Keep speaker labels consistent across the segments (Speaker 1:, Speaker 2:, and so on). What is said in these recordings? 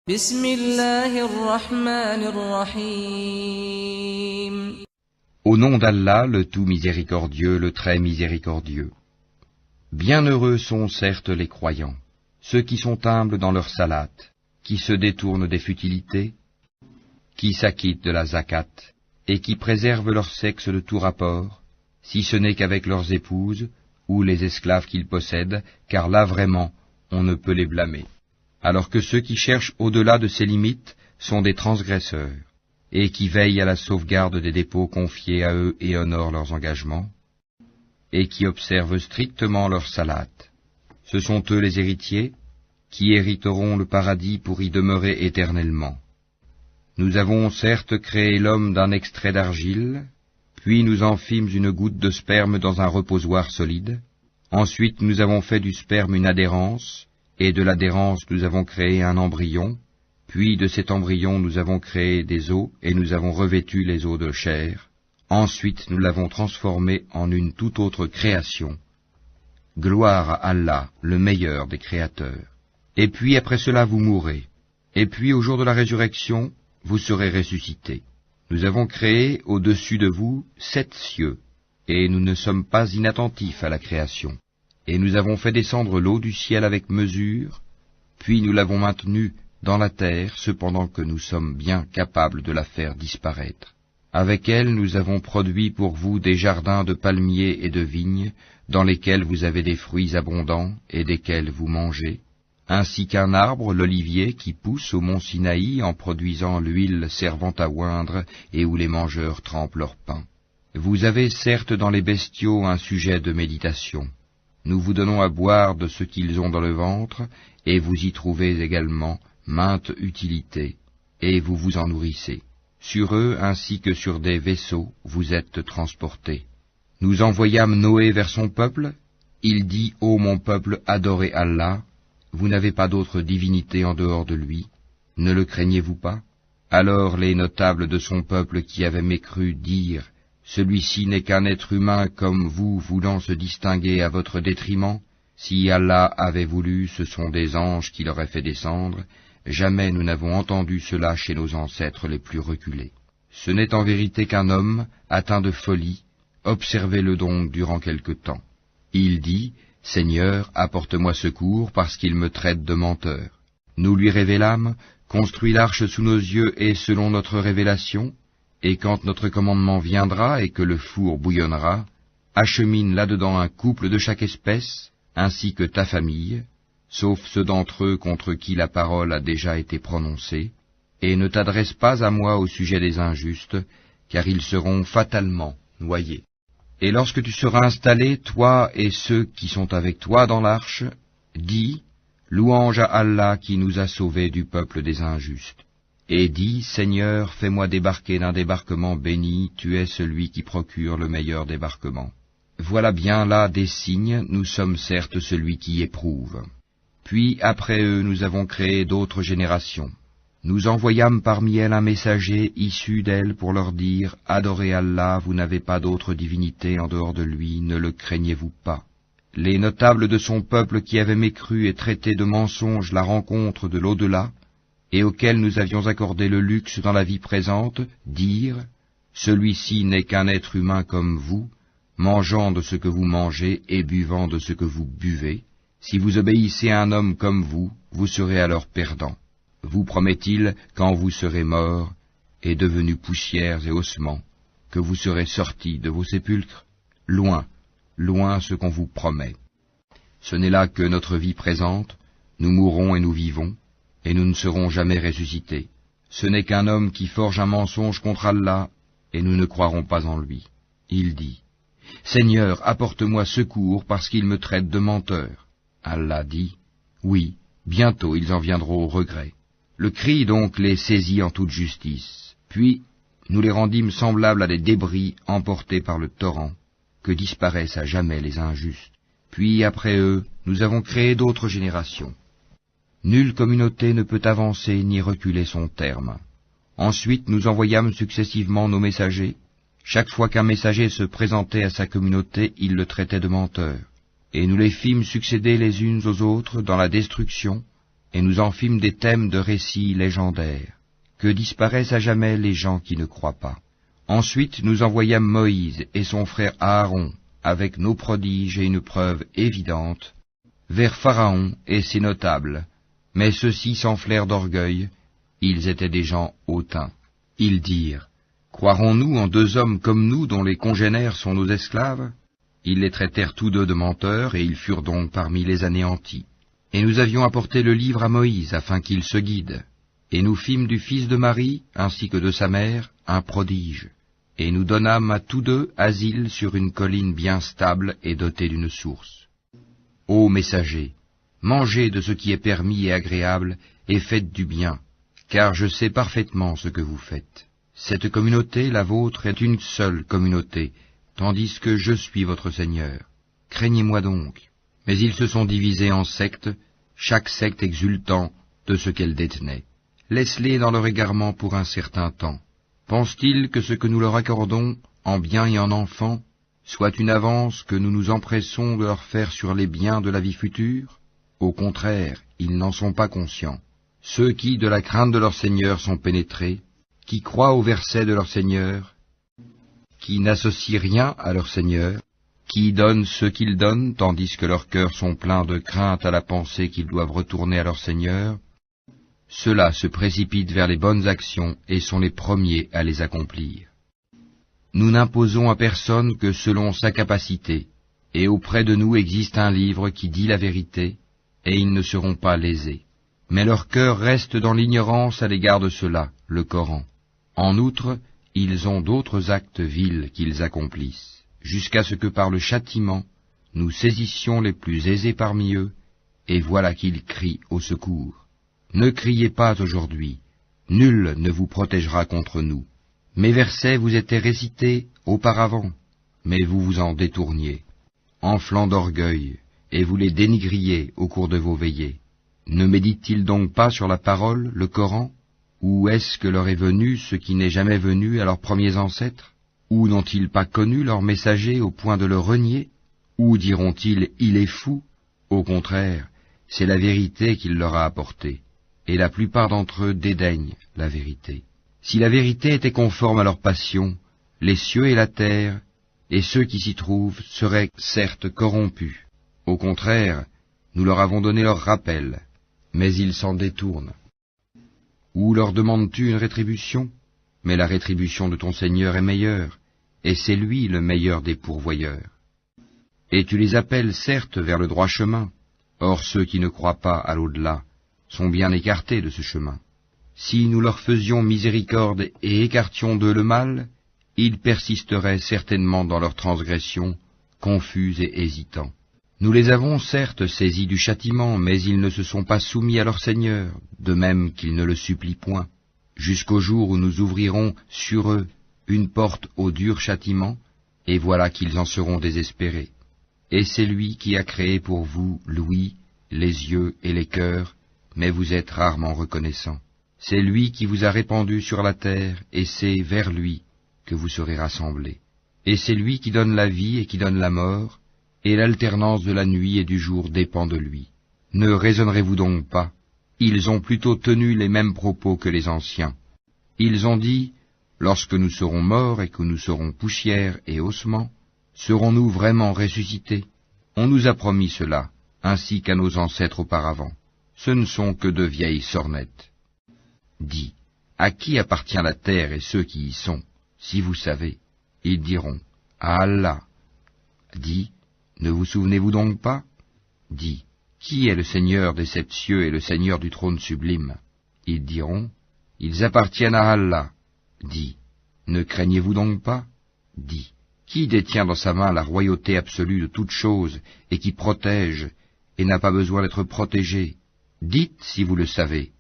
Speaker 1: بسم الله الرحمن الرحيم.
Speaker 2: Au nom d'Allah, le tout miséricordieux, le très miséricordieux. Bienheureux sont certes les croyants, ceux qui sont humbles dans leur salat, qui se détournent des futilités, qui s'acquittent de la zakat, et qui préservent leur sexe de tout rapport, si ce n'est qu'avec leurs épouses, ou les esclaves qu'ils possèdent, car là vraiment, on ne peut les blâmer. Alors que ceux qui cherchent au-delà de ces limites sont des transgresseurs, et qui veillent à la sauvegarde des dépôts confiés à eux et honorent leurs engagements, et qui observent strictement leur salat. Ce sont eux les héritiers, qui hériteront le paradis pour y demeurer éternellement. Nous avons certes créé l'homme d'un extrait d'argile, puis nous en fîmes une goutte de sperme dans un reposoir solide. Ensuite nous avons fait du sperme une adhérence, et de l'adhérence nous avons créé un embryon, puis de cet embryon nous avons créé des os, et nous avons revêtu les os de chair. Ensuite nous l'avons transformé en une toute autre création. Gloire à Allah, le meilleur des créateurs. Et puis après cela vous mourrez, et puis au jour de la résurrection, vous serez ressuscités. Nous avons créé au-dessus de vous 7 cieux, et nous ne sommes pas inattentifs à la création. Et nous avons fait descendre l'eau du ciel avec mesure, puis nous l'avons maintenue dans la terre, cependant que nous sommes bien capables de la faire disparaître. Avec elle nous avons produit pour vous des jardins de palmiers et de vignes, dans lesquels vous avez des fruits abondants et desquels vous mangez, ainsi qu'un arbre, l'olivier, qui pousse au mont Sinaï en produisant l'huile servant à oindre et où les mangeurs trempent leur pain. Vous avez certes dans les bestiaux un sujet de méditation. Nous vous donnons à boire de ce qu'ils ont dans le ventre, et vous y trouvez également maintes utilités, et vous vous en nourrissez. Sur eux, ainsi que sur des vaisseaux, vous êtes transportés. Nous envoyâmes Noé vers son peuple. Il dit, ô mon peuple, adorez Allah. Vous n'avez pas d'autre divinité en dehors de lui. Ne le craignez-vous pas? Alors les notables de son peuple qui avaient mécru dirent, celui-ci n'est qu'un être humain comme vous, voulant se distinguer à votre détriment. Si Allah avait voulu, ce sont des anges qui l'auraient fait descendre. Jamais nous n'avons entendu cela chez nos ancêtres les plus reculés. Ce n'est en vérité qu'un homme atteint de folie. Observez-le donc durant quelque temps. Il dit, Seigneur, apporte-moi secours parce qu'il me traite de menteur. Nous lui révélâmes, construis l'arche sous nos yeux et selon notre révélation, et quand notre commandement viendra et que le four bouillonnera, achemine là-dedans un couple de chaque espèce, ainsi que ta famille, sauf ceux d'entre eux contre qui la parole a déjà été prononcée, et ne t'adresse pas à moi au sujet des injustes, car ils seront fatalement noyés. Et lorsque tu seras installé, toi et ceux qui sont avec toi dans l'arche, dis, louange à Allah qui nous a sauvés du peuple des injustes. Et dis, Seigneur, fais-moi débarquer d'un débarquement béni, tu es celui qui procure le meilleur débarquement. Voilà bien là des signes, nous sommes certes celui qui éprouve. Puis après eux nous avons créé d'autres générations. Nous envoyâmes parmi elles un messager issu d'elles pour leur dire, adorez Allah, vous n'avez pas d'autre divinité en dehors de lui, ne le craignez-vous pas. Les notables de son peuple qui avaient mécru et traité de mensonge la rencontre de l'au-delà, et auxquels nous avions accordé le luxe dans la vie présente, dirent, celui-ci n'est qu'un être humain comme vous, mangeant de ce que vous mangez et buvant de ce que vous buvez. Si vous obéissez à un homme comme vous, vous serez alors perdant. Vous promet-il, quand vous serez morts et devenus poussières et ossements, que vous serez sortis de vos sépulcres? Loin, loin ce qu'on vous promet. Ce n'est là que notre vie présente, nous mourrons et nous vivons, et nous ne serons jamais ressuscités. Ce n'est qu'un homme qui forge un mensonge contre Allah, et nous ne croirons pas en lui. Il dit, Seigneur, apporte-moi secours parce qu'il me traite de menteur. Allah dit, oui, bientôt ils en viendront au regret. Le cri donc les saisit en toute justice. Puis nous les rendîmes semblables à des débris emportés par le torrent, que disparaissent à jamais les injustes. Puis après eux, nous avons créé d'autres générations. Nulle communauté ne peut avancer ni reculer son terme. Ensuite nous envoyâmes successivement nos messagers. Chaque fois qu'un messager se présentait à sa communauté, il le traitait de menteur. Et nous les fîmes succéder les unes aux autres dans la destruction, et nous en fîmes des thèmes de récits légendaires, que disparaissent à jamais les gens qui ne croient pas. Ensuite nous envoyâmes Moïse et son frère Aaron, avec nos prodiges et une preuve évidente, vers Pharaon et ses notables, mais ceux-ci s'enflèrent d'orgueil, ils étaient des gens hautains. Ils dirent, « Croirons-nous en deux hommes comme nous dont les congénères sont nos esclaves ?» Ils les traitèrent tous deux de menteurs, et ils furent donc parmi les anéantis. Et nous avions apporté le livre à Moïse, afin qu'il se guide. Et nous fîmes du fils de Marie, ainsi que de sa mère, un prodige. Et nous donnâmes à tous deux asile sur une colline bien stable et dotée d'une source. Ô messagers, mangez de ce qui est permis et agréable, et faites du bien, car je sais parfaitement ce que vous faites. Cette communauté, la vôtre, est une seule communauté, tandis que je suis votre Seigneur. Craignez-moi donc. Mais ils se sont divisés en sectes, chaque secte exultant de ce qu'elle détenait. Laisse-les dans leur égarement pour un certain temps. Pensent-ils que ce que nous leur accordons, en biens et en enfants, soit une avance que nous nous empressons de leur faire sur les biens de la vie future? Au contraire, ils n'en sont pas conscients. Ceux qui, de la crainte de leur Seigneur, sont pénétrés, qui croient au verset de leur Seigneur, qui n'associent rien à leur Seigneur, qui donnent ce qu'ils donnent, tandis que leurs cœurs sont pleins de crainte à la pensée qu'ils doivent retourner à leur Seigneur, ceux-là se précipitent vers les bonnes actions et sont les premiers à les accomplir. Nous n'imposons à personne que selon sa capacité, et auprès de nous existe un livre qui dit la vérité, et ils ne seront pas lésés. Mais leur cœur reste dans l'ignorance à l'égard de cela, le Coran. En outre, ils ont d'autres actes vils qu'ils accomplissent, jusqu'à ce que par le châtiment, nous saisissions les plus aisés parmi eux, et voilà qu'ils crient au secours. Ne criez pas aujourd'hui, nul ne vous protégera contre nous. Mes versets vous étaient récités auparavant, mais vous vous en détourniez, enflant d'orgueil, et vous les dénigriez au cours de vos veillées. Ne méditent-ils donc pas sur la parole, le Coran? Ou est-ce que leur est venu ce qui n'est jamais venu à leurs premiers ancêtres? Ou n'ont-ils pas connu leur messager au point de le renier? Ou diront-ils, il est fou? Au contraire, c'est la vérité qu'il leur a apportée, et la plupart d'entre eux dédaignent la vérité. Si la vérité était conforme à leur passion, les cieux et la terre, et ceux qui s'y trouvent, seraient certes corrompus. Au contraire, nous leur avons donné leur rappel, mais ils s'en détournent. Ou leur demandes-tu une rétribution? Mais la rétribution de ton Seigneur est meilleure, et c'est lui le meilleur des pourvoyeurs. Et tu les appelles certes vers le droit chemin, or ceux qui ne croient pas à l'au-delà sont bien écartés de ce chemin. Si nous leur faisions miséricorde et écartions d'eux le mal, ils persisteraient certainement dans leur transgression, confus et hésitants. Nous les avons certes saisis du châtiment, mais ils ne se sont pas soumis à leur Seigneur, de même qu'ils ne le supplient point, jusqu'au jour où nous ouvrirons sur eux une porte au dur châtiment, et voilà qu'ils en seront désespérés. Et c'est lui qui a créé pour vous l'ouïe, les yeux et les cœurs, mais vous êtes rarement reconnaissants. C'est lui qui vous a répandu sur la terre, et c'est vers lui que vous serez rassemblés. Et c'est lui qui donne la vie et qui donne la mort, et l'alternance de la nuit et du jour dépend de lui. Ne raisonnerez-vous donc pas? Ils ont plutôt tenu les mêmes propos que les anciens. Ils ont dit, lorsque nous serons morts et que nous serons poussière et ossements, serons-nous vraiment ressuscités? On nous a promis cela, ainsi qu'à nos ancêtres auparavant. Ce ne sont que de vieilles sornettes. Dis, à qui appartient la terre et ceux qui y sont, si vous savez? Ils diront, à Allah. Dis, ne vous souvenez-vous donc pas? Dis, qui est le Seigneur des sept cieux et le Seigneur du trône sublime? Ils diront, ils appartiennent à Allah. Dis, ne craignez-vous donc pas? Dis, qui détient dans sa main la royauté absolue de toutes choses et qui protège et n'a pas besoin d'être protégé? Dites si vous le savez.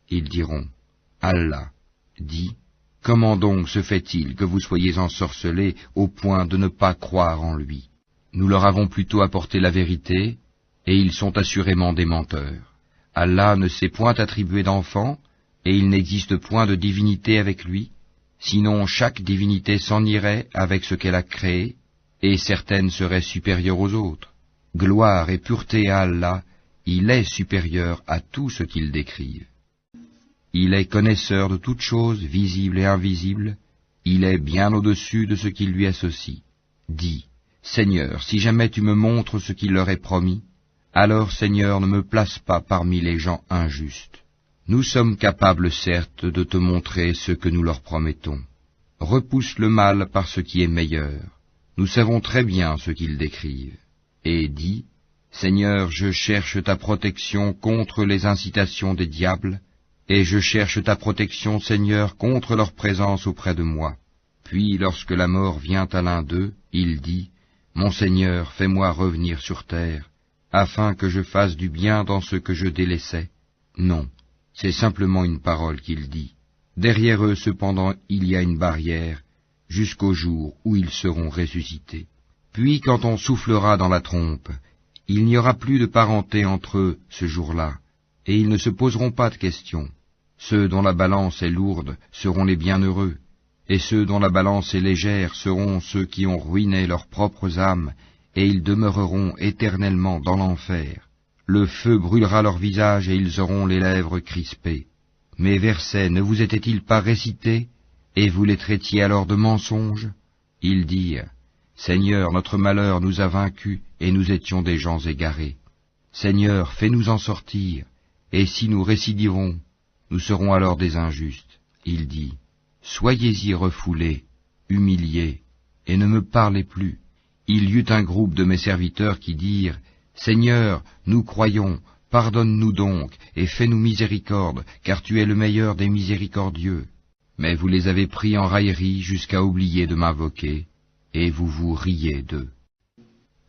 Speaker 2: Ils diront, Allah. Dis, comment donc se fait-il que vous soyez ensorcelés au point de ne pas croire en lui? Nous leur avons plutôt apporté la vérité, et ils sont assurément des menteurs. Allah ne s'est point attribué d'enfant, et il n'existe point de divinité avec lui, sinon chaque divinité s'en irait avec ce qu'elle a créé, et certaines seraient supérieures aux autres. Gloire et pureté à Allah, Il est supérieur à tout ce qu'ils décrivent. Il est connaisseur de toutes choses, visibles et invisibles. Il est bien au-dessus de ce qu'ils lui associent. Dis, Seigneur, si jamais tu me montres ce qu'il leur est promis, alors, Seigneur, ne me place pas parmi les gens injustes. Nous sommes capables, certes, de te montrer ce que nous leur promettons. Repousse le mal par ce qui est meilleur. Nous savons très bien ce qu'ils décrivent. Et dis, Seigneur, je cherche ta protection contre les incitations des diables, et je cherche ta protection, Seigneur, contre leur présence auprès de moi. Puis, lorsque la mort vient à l'un d'eux, il dit, Mon Seigneur, fais-moi revenir sur terre, afin que je fasse du bien dans ce que je délaissais. Non, c'est simplement une parole qu'il dit. Derrière eux, cependant, il y a une barrière, jusqu'au jour où ils seront ressuscités. Puis, quand on soufflera dans la trompe, il n'y aura plus de parenté entre eux ce jour-là, et ils ne se poseront pas de questions. Ceux dont la balance est lourde seront les bienheureux, et ceux dont la balance est légère seront ceux qui ont ruiné leurs propres âmes, et ils demeureront éternellement dans l'enfer. Le feu brûlera leur visage et ils auront les lèvres crispées. Mes versets ne vous étaient-ils pas récités, et vous les traitiez alors de mensonges? Ils dirent, Seigneur, notre malheur nous a vaincus, et nous étions des gens égarés. Seigneur, fais-nous en sortir, et si nous récidivons, nous serons alors des injustes. Il dit, Soyez-y refoulés, humiliés, et ne me parlez plus. Il y eut un groupe de mes serviteurs qui dirent, Seigneur, nous croyons, pardonne-nous donc, et fais-nous miséricorde, car tu es le meilleur des miséricordieux. Mais vous les avez pris en raillerie jusqu'à oublier de m'invoquer, et vous vous riez d'eux.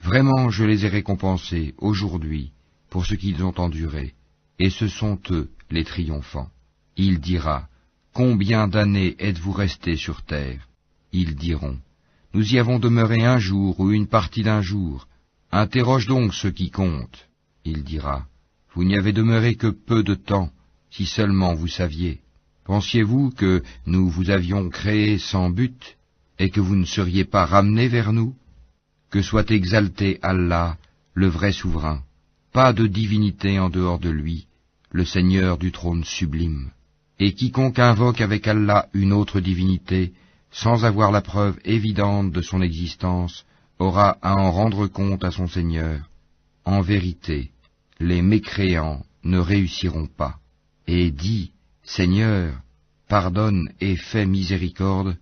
Speaker 2: Vraiment, je les ai récompensés aujourd'hui pour ce qu'ils ont enduré, et ce sont eux les triomphants. Il dira, Combien d'années êtes-vous restés sur terre? Ils diront, Nous y avons demeuré un jour ou une partie d'un jour. Interroge donc ceux qui comptent. Il dira, Vous n'y avez demeuré que peu de temps, si seulement vous saviez. Pensiez-vous que nous vous avions créé sans but, et que vous ne seriez pas ramenés vers nous? Que soit exalté Allah, le vrai souverain. Pas de divinité en dehors de lui, le Seigneur du trône sublime. Et quiconque invoque avec Allah une autre divinité, sans avoir la preuve évidente de son existence, aura à en rendre compte à son Seigneur. En vérité, les mécréants ne réussiront pas. Et dis, Seigneur, pardonne et fais miséricorde,